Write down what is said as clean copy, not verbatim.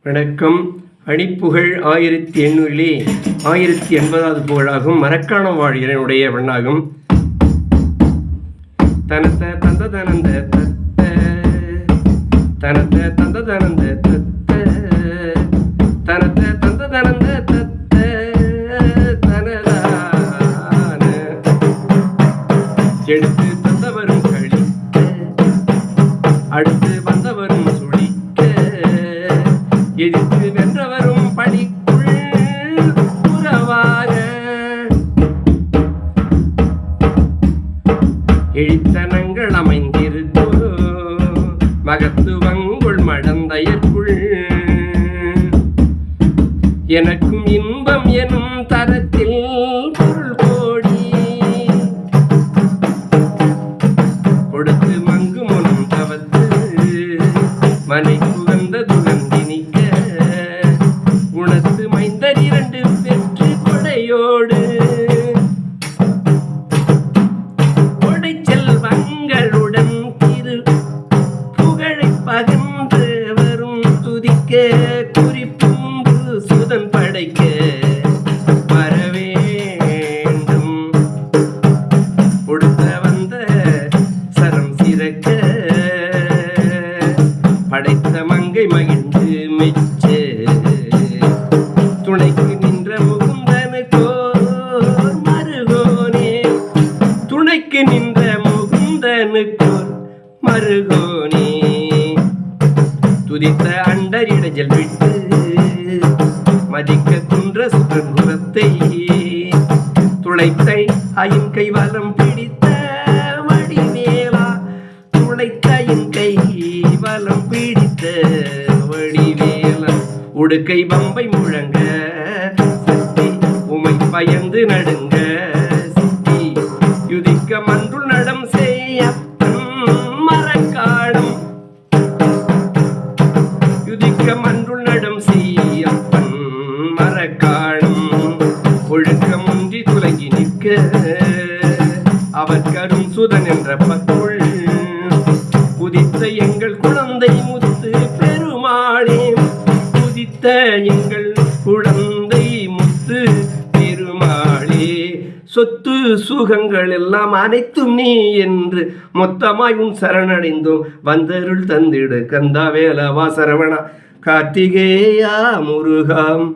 வணக்கம். அணிப்புகழ் 1800 1080வது புகழாகும். மரக்காணம் வாழ்கிறனுடைய வண்ணாகும். தனத்த தந்த தனந்த தத்த தனத்த தந்த தனந்த தத்த தனத்த தந்த தனந்த தத்த தனதான எடுத்து தந்தவரும் கழிக்க அடுத்து வந்தவரும் சுழிக்க எதிர்த்து வென்றவரும் படிக்குள் உறவாக எழுத்தனங்கள் அமைந்திருக்கோ மகத்துவங்குள் மடந்தையற்குள் எனக்கும் இன்பம் எனும் தரத்தில் பொருள் கோடி கொடுத்து மங்கு முன் தவத்து மனை புகந்த துகந்தினிக்க குணத்து மைந்தர் 2 பெற்று கொடையோடு கொடை செல்வங்களுடன் திரு புகழை பகிர்ந்து வரும் துதிக்க குறிப்பும்பு சுதன் படைக்க வரவேண்டும் கொடுத்த வந்த சரம் சிறக்க படைத்த மங்கை மகிழ்ந்து மெச்ச துணைக்கு நின்ற முகுந்தனுக்கோர் மருகோனே துணைக்கு நின்ற முகுந்தனுக்கோர் மருகோனே துதித்த அண்டரிடஜல் விட்டு மதிக்க குன்ற சுற்றங்குரத்தை துளைத்தை அயின் கை வலம் பிடித்த வடிவேலா துளைத்த அயின் கை வலம் பிடித்த வடிவேலா உடுக்கை பம்பை முழங்க சக்தி உமை பயந்து நடுங்க சித்தி யுதிக்க மன்றுள் நடம் செய்ய மரக்காடும் யுதிக்க மன்றுள் நடம் செய்யப்பன் மரக்காடும் ஒழுக்கமுன்றி துலங்கி நிற்க அவர் கரும் சுதன் என்ற பக்குள் புதித்த எங்கள் குழந்தை முத்து பெருமாளே புதித்த எங்கள் குழந்தை முத்து பெருமாளே சொத்து சுகங்கள் எல்லாம் அனைத்தும் நீ என்று மொத்தமாய் உன் சரணடைந்தோம் வந்தருள் தந்திடு கந்தா வேலவா சரவணா கார்த்திகேயா முருகாம்.